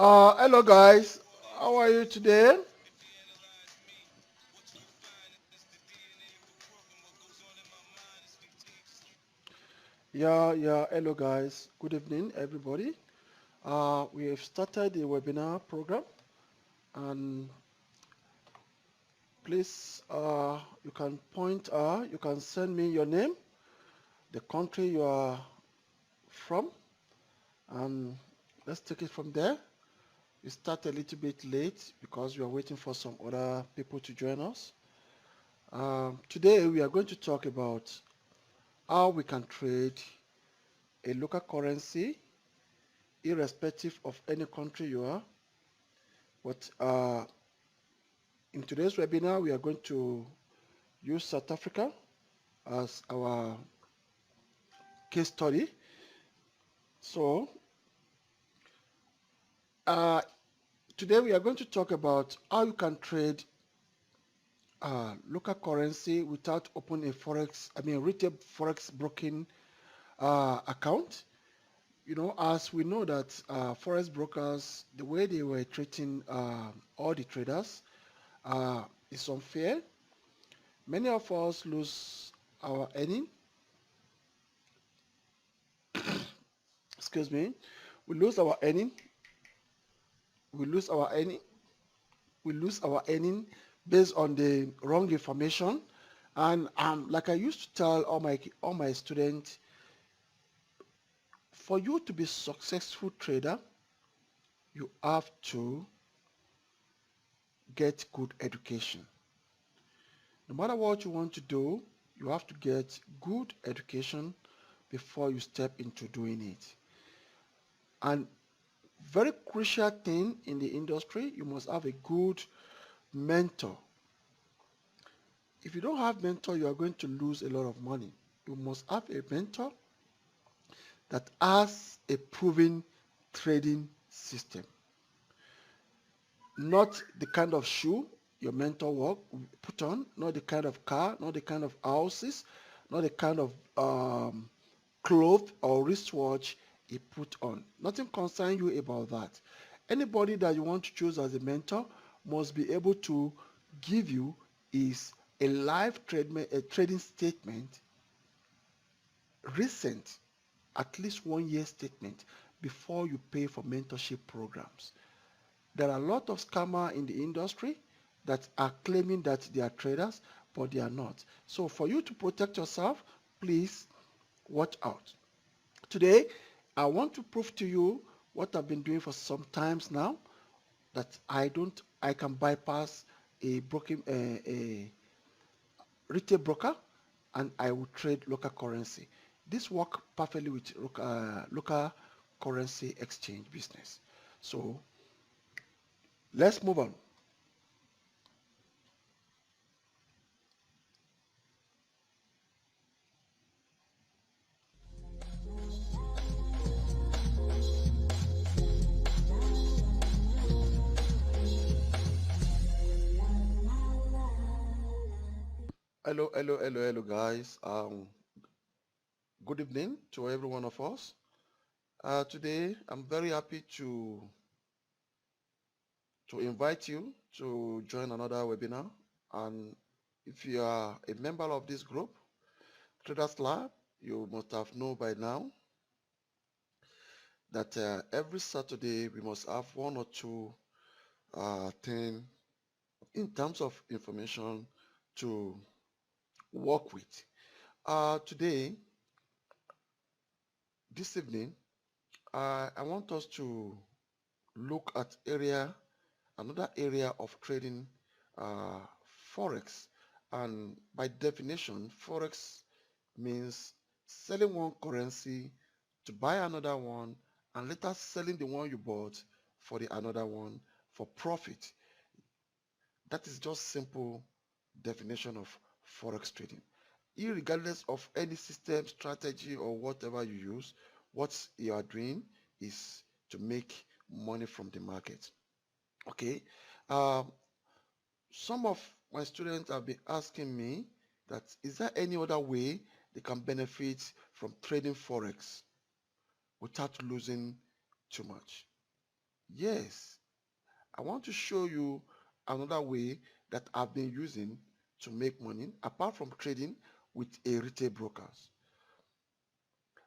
Hello guys, how are you today? Hello guys. Good evening, everybody. We have started the webinar program, and please, you can send me your name, the country you are from, and let's take it from there. We start a little bit late because we are waiting for some other people to join us. Today we are going to talk about how we can trade a local currency irrespective of any country you are. But in today's webinar, we are going to use South Africa as our case study. So uh, today we are going to talk about how you can trade local currency without opening a retail Forex broking account. As we know that Forex brokers, the way they were treating all the traders is unfair. Many of us lose our earning. Excuse me. We lose our earning. We lose our earning. We lose our earning based on the wrong information. And like I used to tell all my students, for you to be successful trader, you have to get good education. No matter what you want to do, you have to get good education before you step into doing it. And very crucial thing in the industry, you must have a good mentor. If you don't have mentor, you are going to lose a lot of money. You must have a mentor that has a proven trading system. Not the kind of shoe your mentor put on, not the kind of car, not the kind of houses, not the kind of cloth or wristwatch he put on. Nothing concerns you about that. Anybody that you want to choose as a mentor must be able to give you is a a trading statement, recent, at least 1 year statement before you pay for mentorship programs. There are a lot of scammers in the industry that are claiming that they are traders, but they are not. So for you to protect yourself, please watch out. Today, I want to prove to you what I've been doing for some times now, that I can bypass a retail broker, and I will trade local currency. This work perfectly with local currency exchange business. So let's move on. Hello, guys. Good evening to every one of us. Today, I'm very happy to invite you to join another webinar. And if you are a member of this group, Traders Lab, you must have known by now that every Saturday we must have one or two things in terms of information to work with. Today, this evening, I want us to look at another area of trading, uh, Forex. And by definition, Forex means selling one currency to buy another one and later selling the one you bought for the another one for profit. That is just simple definition of Forex trading. Irregardless of any system, strategy, or whatever you use, what you are doing is to make money from the market. Okay. Um, some of my students have been asking me that is there any other way they can benefit from trading Forex without losing too much? Yes, I want to show you another way that I've been using to make money apart from trading with a retail brokers.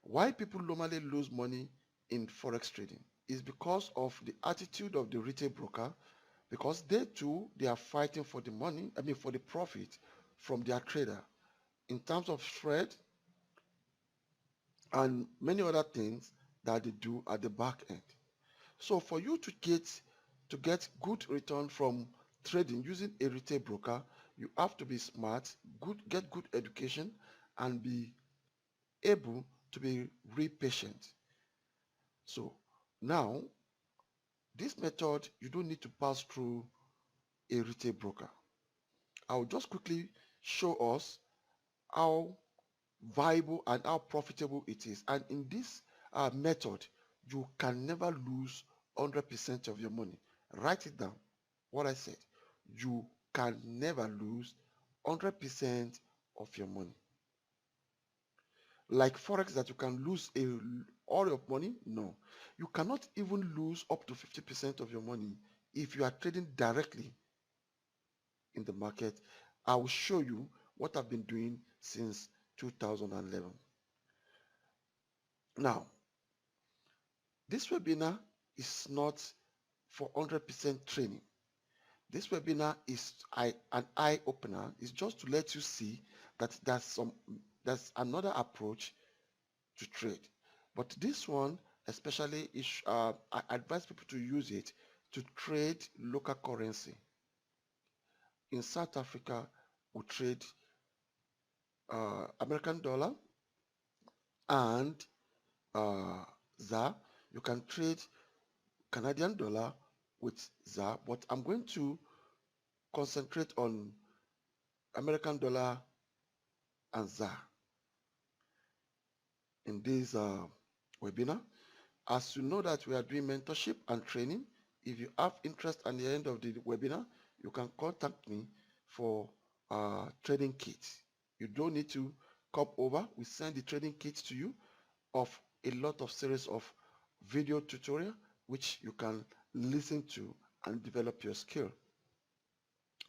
Why people normally lose money in forex trading is because of the attitude of the retail broker, because they too they are fighting for the money, I mean for the profit from their trader in terms of spread and many other things that they do at the back end. So for you to get good return from trading using a retail broker, you have to be smart, get good education, and be able to be real patient. So now this method you don't need to pass through a retail broker. I'll just quickly show us how viable and how profitable it is. And in this method, you can never lose 100% of your money. Write it down. What I said. You can never lose 100% of your money. Like Forex that you can lose all your money? No. You cannot even lose up to 50% of your money if you are trading directly in the market. I will show you what I've been doing since 2011. Now, this webinar is not for 100% training. This webinar is an eye opener. It's just to let you see that there's another approach to trade. But this one, especially, I advise people to use it to trade local currency. In South Africa, we trade American dollar and ZAR. You can trade Canadian dollar with ZAR, but I'm going to concentrate on American dollar and ZAR in this webinar. As you know that we are doing mentorship and training, if you have interest at the end of the webinar, you can contact me for trading kit. You don't need to come over. We send the trading kit to you of a lot of series of video tutorial which you can listen to and develop your skill.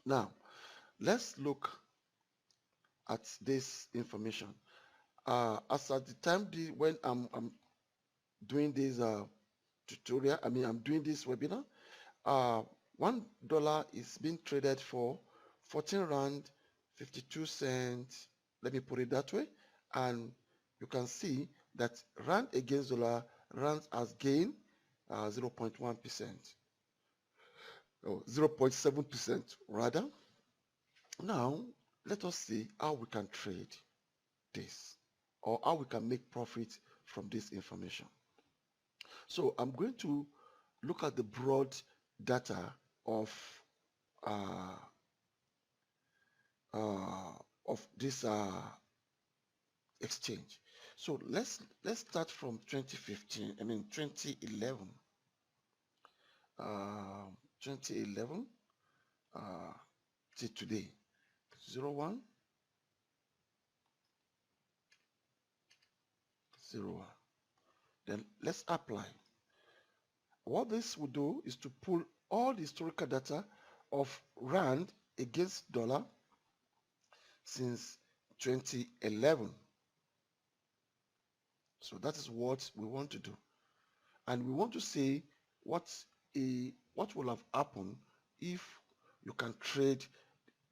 Now, let's look at this information. As at the time when I'm doing this tutorial, I'm doing this webinar, uh, $1 is being traded for 14 rand 52 cents. Let me put it that way. And you can see that rand against dollar, rand has gained 0.1%, or 0.7% rather. Now, let us see how we can trade this, or how we can make profit from this information. So I'm going to look at the broad data of uh, uh, this exchange. So let's start from 2015. 2011. 2011 uh, till today. 01 01. Then let's apply. What this will do is to pull all the historical data of rand against dollar since 2011. So that is what we want to do. And we want to see what will have happened if you can trade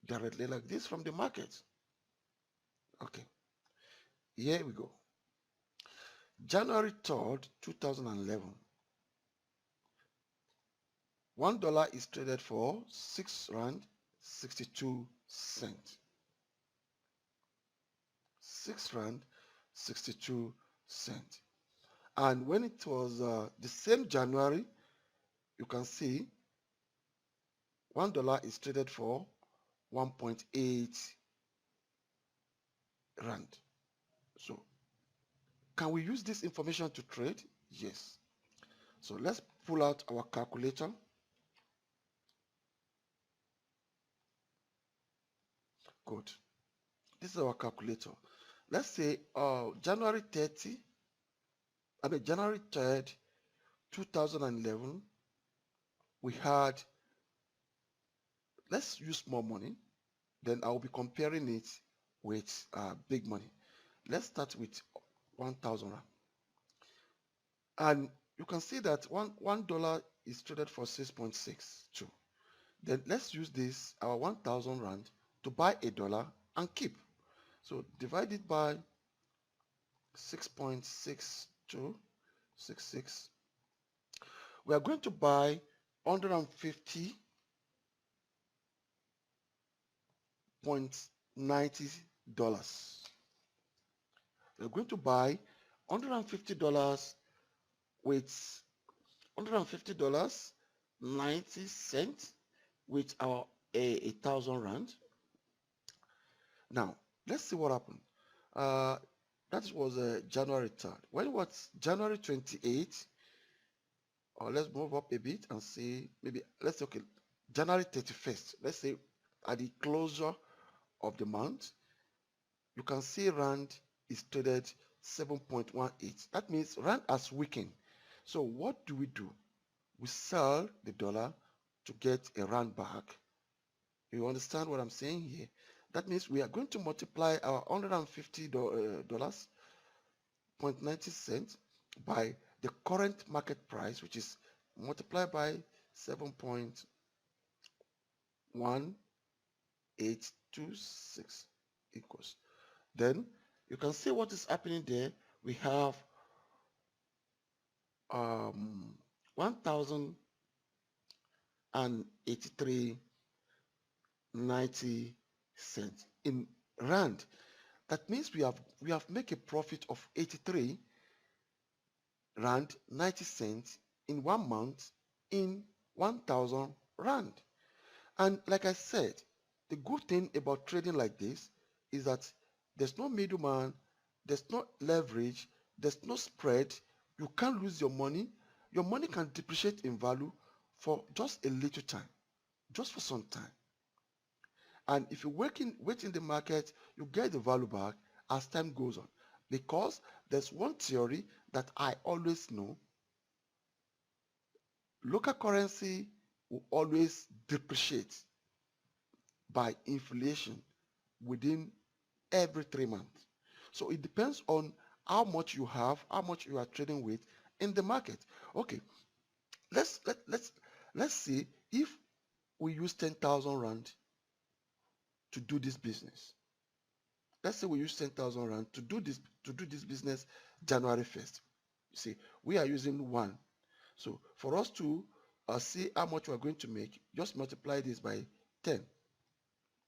directly like this from the market. Okay, here we go. January 3rd, 2011. $1 is traded for 6 rand 62 cents. 6 rand 62 cents. And when it was the same January, you can see $1 is traded for 1.8 rand. So can we use this information to trade? Yes. So let's pull out our calculator. Good. This is our calculator. Let's say January 3rd, 2011, we had, let's use small money, then I'll be comparing it with big money. Let's start with 1,000 rand. And you can see that $1 is traded for 6.62. Then let's use this, our 1,000 rand, to buy a dollar and keep. So divide it by 6.6266. We are going to buy $150.90. We're going to buy $150 with $150.90 with our 1,000 rand. Now, let's see what happened. Uh, that was January 3rd. When it was January 28th, or let's move up a bit and see, maybe, let's say, okay, January 31st. Let's say at the closure of the month, you can see Rand is traded 7.18. That means Rand has weakened. So what do? We sell the dollar to get a Rand back. You understand what I'm saying here? That means we are going to multiply our $150.90 by the current market price, which is multiplied by 7.1826 equals. Then you can see what is happening there. We have 1,083.90 in Rand. That means we have made a profit of 83 Rand 90 cents in 1 month in 1,000 Rand. And like I said, the good thing about trading like this is that there's no middleman, there's no leverage, there's no spread. You can't lose your money. Your money can depreciate in value for just a little time, just for some time. And if you wait in the market, you get the value back as time goes on. Because there's one theory that I always know. Local currency will always depreciate by inflation within every 3 months. So it depends on how much you have, how much you are trading with in the market. Okay, let's see if we use 10,000 rand to do this business. Let's say we use 10,000 rand to do this business January 1st. You see, we are using 1. So for us to see how much we're going to make, just multiply this by 10.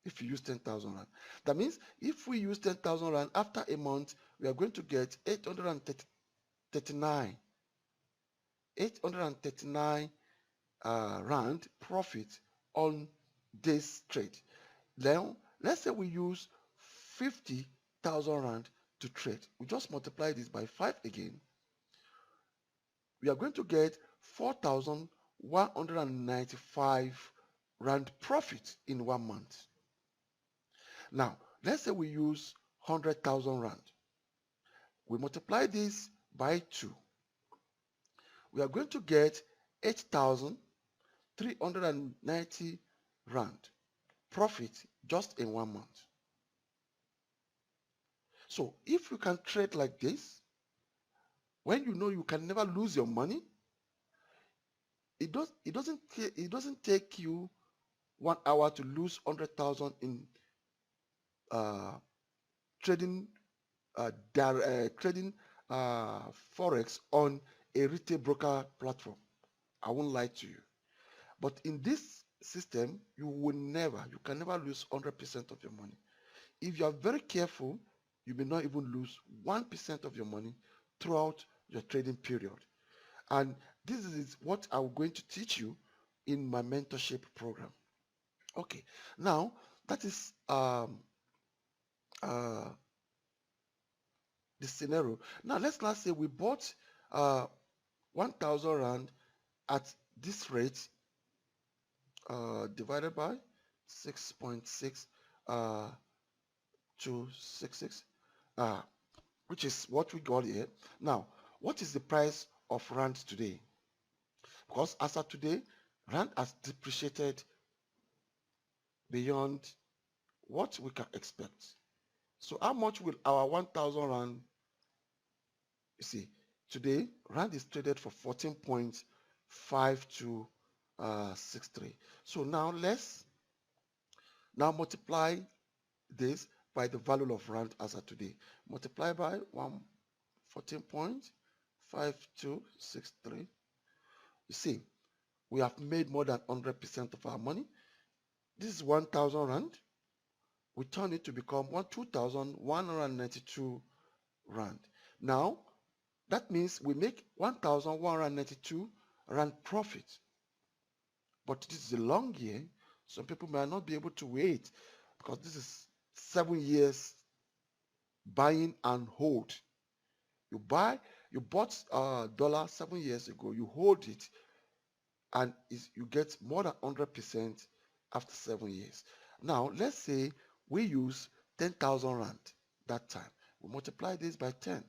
If you use 10,000 rand, that means if we use 10,000 rand, after a month we are going to get 839 rand profit on this trade. Then let's say we use 50,000 rand to trade. We just multiply this by 5 again. We are going to get 4,195 rand profit in 1 month. Now, let's say we use 100,000 rand. We multiply this by 2. We are going to get 8,390 rand profit just in 1 month. So if you can trade like this, when you know you can never lose your money, it doesn't take you 1 hour to lose 100,000 in trading trading Forex on a retail broker platform. I won't lie to you. But in this system, you can never lose 100% of your money. If you are very careful, you may not even lose 1% of your money throughout your trading period. And this is what I'm going to teach you in my mentorship program. Okay, now that is the scenario. Now let's not say we bought 1,000 rand at this rate divided by 6.6 266, which is what we got here. Now, what is the price of rand today? Because as of today, Rand has depreciated beyond what we can expect. So how much will our 1,000 Rand, you see, today, Rand is traded for 14.5263. So now let's now multiply this by the value of Rand as of today. Multiply by 14.5263. You see, we have made more than 100% of our money. This is 1,000 Rand. We turn it to become 2,192 Rand. Now, that means we make 1,192 Rand profit. But this is a long year. Some people may not be able to wait because this is 7 years buying and hold. You bought a dollar 7 years ago, you hold it, and you get more than 100% after 7 years. Now, let's say we use 10,000 Rand that time. We multiply this by 10.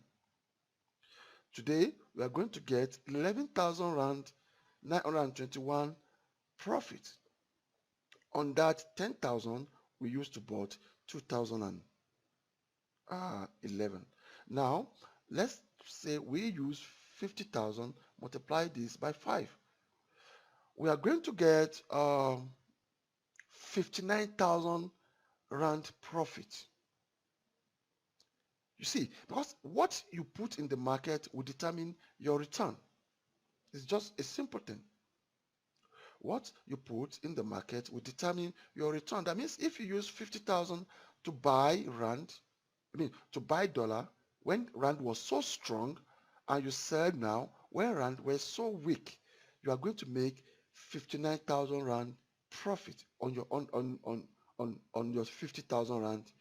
Today, we are going to get 11,000 Rand 921 profit. On that 10,000, we used to bought 2011. Now, let's say we use 50,000, multiply this by 5. We are going to get 59,000 Rand profit. You see, because what you put in the market will determine your return. It's just a simple thing. What you put in the market will determine your return. That means if you use 50,000 to buy Rand, to buy dollar when Rand was so strong, and you sell now when Rand was so weak, you are going to make 59,000 Rand profit on your on your 50,000 Rand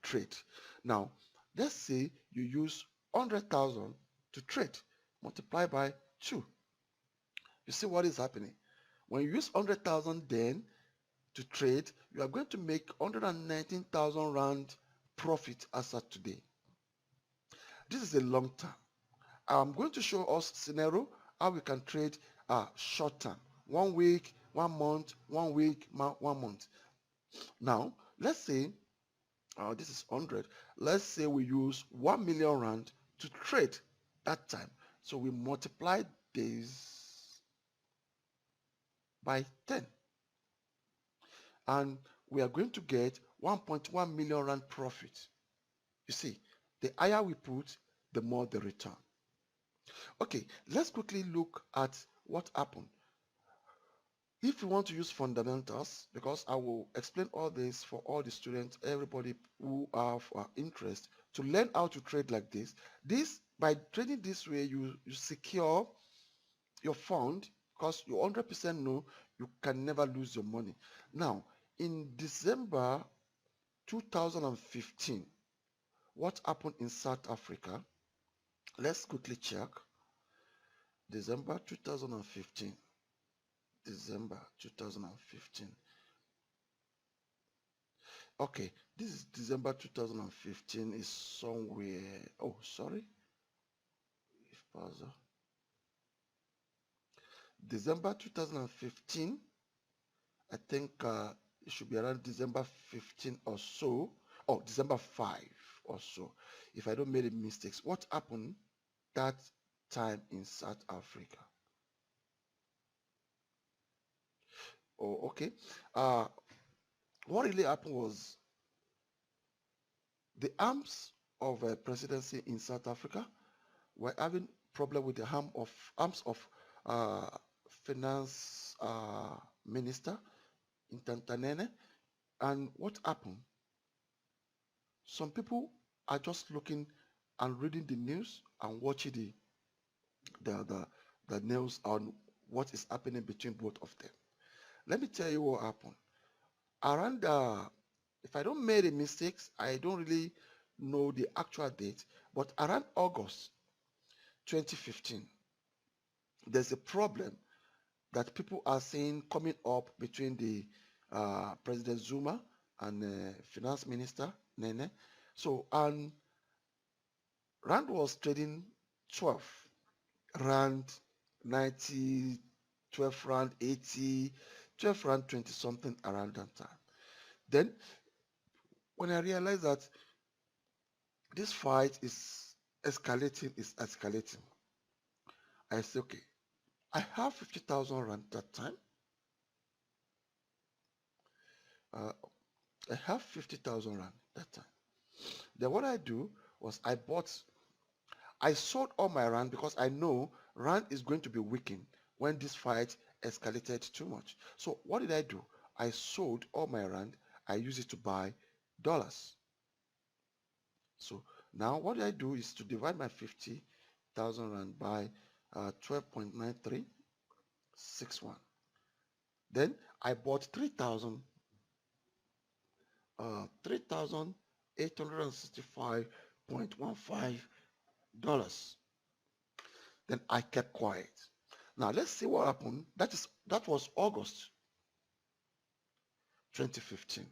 trade. Now, let's say you use 100,000 to trade, multiply by 2. You see what is happening? When you use 100,000 then to trade, you are going to make 119,000 Rand profit as of today. This is a long term. I'm going to show us scenario how we can trade short term. 1 week, 1 month, 1 week, 1 month. Now, let's say this is 100. Let's say we use 1 million Rand to trade that time. So we multiply this by 10. And we are going to get 1.1 million Rand profit. You see, the higher we put, the more the return. Okay, let's quickly look at what happened. If you want to use fundamentals, because I will explain all this for all the students, everybody who have interest to learn how to trade like this. By trading this way, you secure your fund because you 100% know you can never lose your money. Now, in December 2015, what happened in South Africa? Let's quickly check. December 2015. December 2015. Okay, this is December 2015 is somewhere. Oh, sorry. If browser. December 2015. I think it should be around December 15 or so, or December 5 or so, if I don't make any mistakes. What happened that time in South Africa? Oh, okay. What really happened was the arms of presidency in South Africa were having problem with the arms of uh, finance minister in Tantanene. And what happened? Some people are just looking and reading the news and watching the news on what is happening between both of them. Let me tell you what happened. Around, if I don't make any mistakes, I don't really know the actual date, but around August 2015, there's a problem that people are seeing coming up between the President Zuma and Finance Minister Nene. So, and Rand was trading 12, Rand 92, 12 rand 80, 12 rand 20 something around that time. Then when I realized that this fight is escalating, I said, okay, I have 50,000 rand that time. Uh, I have 50,000 rand that time. Then what I do was I sold all my rand because I know rand is going to be weakened when this fight escalated too much. So what did I do? I sold all my rand. I used it to buy dollars. So now what I do is to divide my 50,000 rand by 12.9361. Then I bought 3,865.15 dollars. Then I kept quiet. Now let's see what happened. That was August 2015.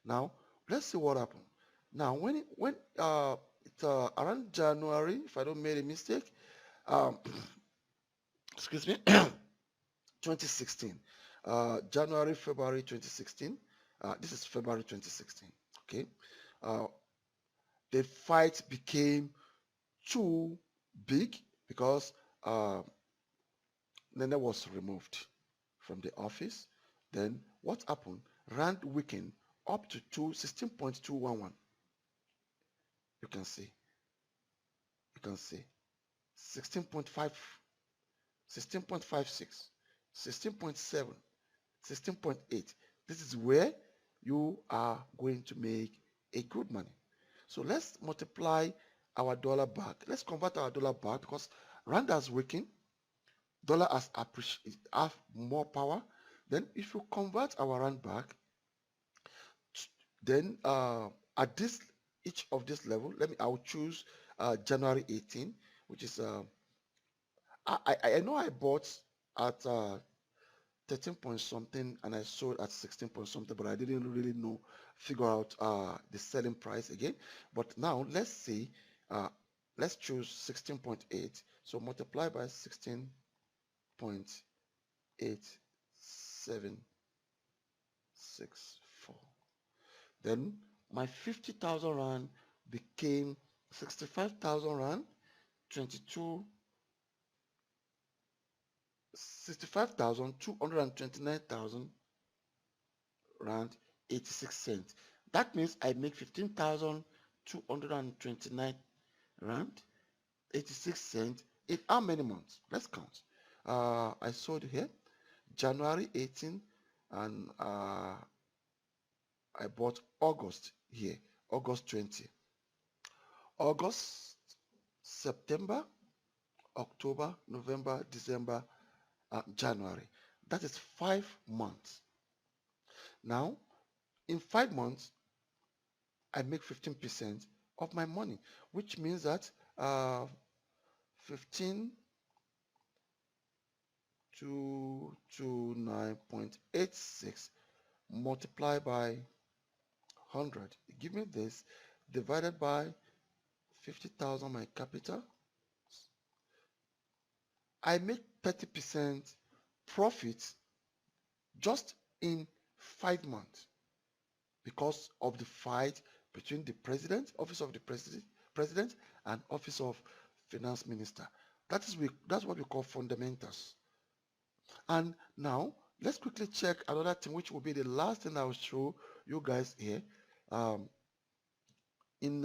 Now let's see what happened. Now when it's around January, if I don't make a mistake, um, excuse me, 2016, January, February 2016. This is February 2016. Okay, uh, the fight became too big because Nene was removed from the office. Then what happened? Rand weakened up to 16.211. You can see. You can see 16.5, 16.56, 16.7, 16.8. This is where you are going to make a good money. So let's multiply our dollar back. Let's convert our dollar back because Rand has weakened. Dollar has have more power. Then if you convert our Rand back, then at this each of this level, I'll choose January 18, which is I know I bought at 13 point something and I sold at 16 point something, but I didn't really figure out the selling price again. But now let's see, uh, let's choose 16.8. So multiply by 16.8764. Then my 50,000 rand became 65,000 rand, 22, 65,229,000 rand 86 cents. That means I make 15,229 rand 86 cents in how many months? Let's count. I sold here January 18 and I bought August here, August 20. August, September, October, November, December, January. That is 5 months. Now, in 5 months, I make 15% of my money, which means that 15 to 9.86 multiplied by 100. Give me this divided by 50,000 my capital. I make 30% profit just in 5 months because of the fight between the president, office of the president, and office of finance minister. That's what we call fundamentals. And now let's quickly check another thing, which will be the last thing I will show you guys here. Um, in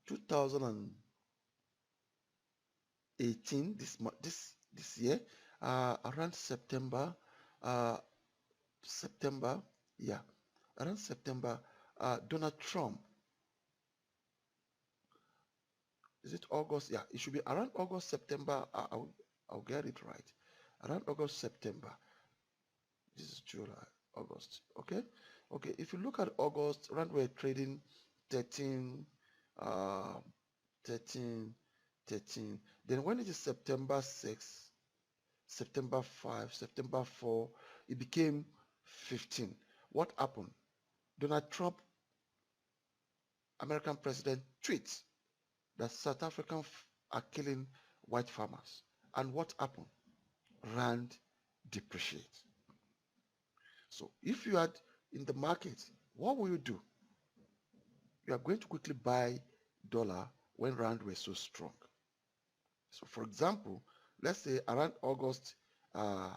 2018, this year, around September, uh, September, yeah, around September, Donald Trump, is it August? Yeah, it should be around August, September. I'll get it right. Around August, September. This is July, August. Okay, okay. If you look at August, around we're trading 13, uh, 13, 13. Then when it is September 6, September 5, September 4, it became 15. What happened? Donald Trump, American president, tweets that South Africans are killing white farmers. And what happened? Rand depreciate. So if you are in the market, what will you do? You are going to quickly buy dollar when rand were so strong. So for example, let's say around August, uh,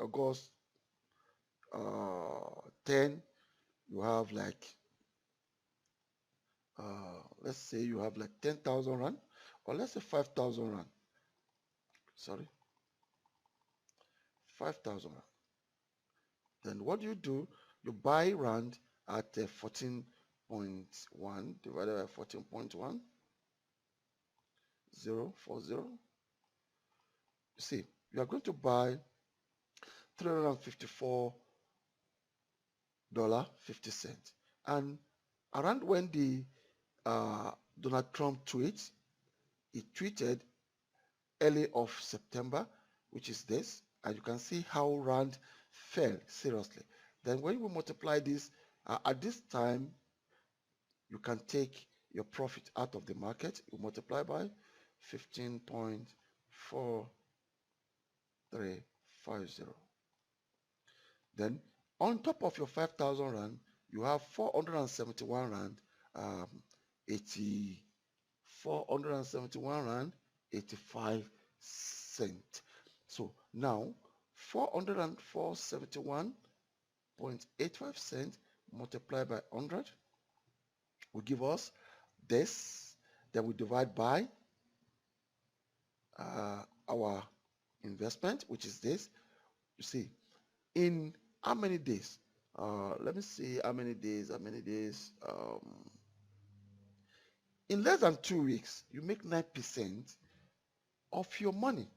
August 10, you have like, let's say you have like 10,000 rand, or let's say 5,000 rand. Sorry, 5,000 rand. Then what do? You buy rand at 14.1 divided by 14.1, 0.40. You see, you are going to buy $354.50. And around when the Donald Trump tweets, he tweeted early of September, which is this, and you can see how rand fell seriously. Then when we multiply this, at this time, you can take your profit out of the market. You multiply by 15.4350. Then on top of your 5,000 rand, you have 471 rand, 80, 471 rand, 85 cent. So now 471.85 cent multiplied by 100 will give us this. Then we divide by our investment, which is this. You see, in how many days? Let me see how many days. In less than 2 weeks, you make 9% of your money.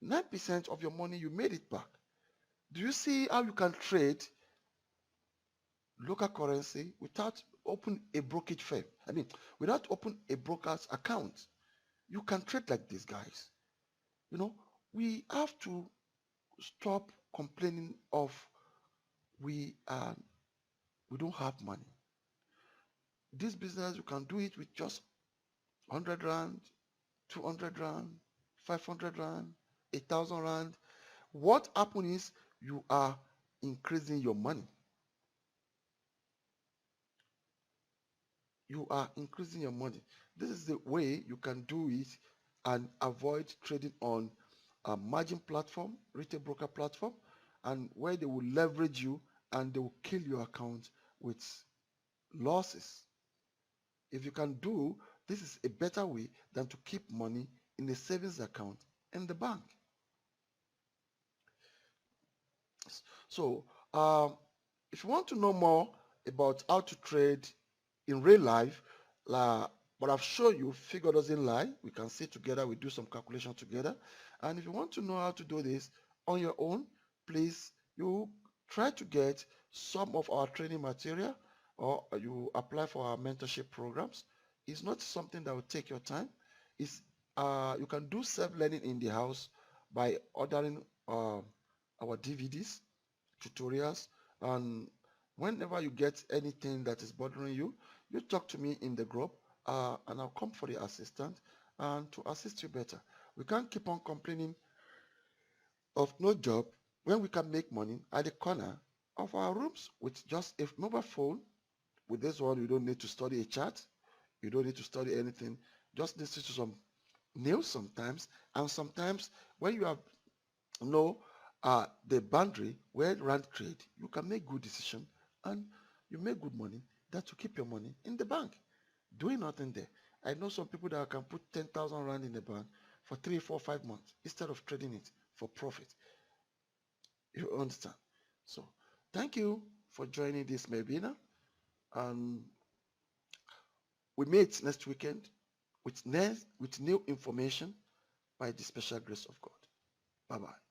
9% of your money, you made it back. Do you see how you can trade local currency without open a brokerage firm? I mean, without open a broker's account. You can trade like this, guys. You know, we have to stop complaining of we don't have money. This business, you can do it with just 100 rand, 200 rand, 500 rand, 1,000 rand. What happens is you are increasing your money. You are increasing your money. This is the way you can do it and avoid trading on a margin platform, retail broker platform, and where they will leverage you and they will kill your account with losses. If you can do, this is a better way than to keep money in a savings account in the bank. So, if you want to know more about how to trade in real life, but I've shown you, figure doesn't lie. We can sit together, we do some calculation together. And if you want to know how to do this on your own, please, you try to get some of our training material, or you apply for our mentorship programs. It's not something that will take your time. It's you can do self-learning in the house by ordering our DVDs, tutorials, and whenever you get anything that is bothering you, you talk to me in the group, and I'll come for the assistant and to assist you better. We can't keep on complaining of no job when we can make money at the corner of our rooms with just a mobile phone. With this one, you don't need to study a chart. You don't need to study anything. Just listen to some news sometimes, and sometimes when you have know the boundary where rand trade, you can make good decision and you make good money that to keep your money in the bank doing nothing there. I know some people that can put 10,000 rand in the bank for 3, 4, 5 months instead of trading it for profit. You understand? So thank you for joining this webinar, and we meet next weekend with new information by the special grace of God. Bye bye.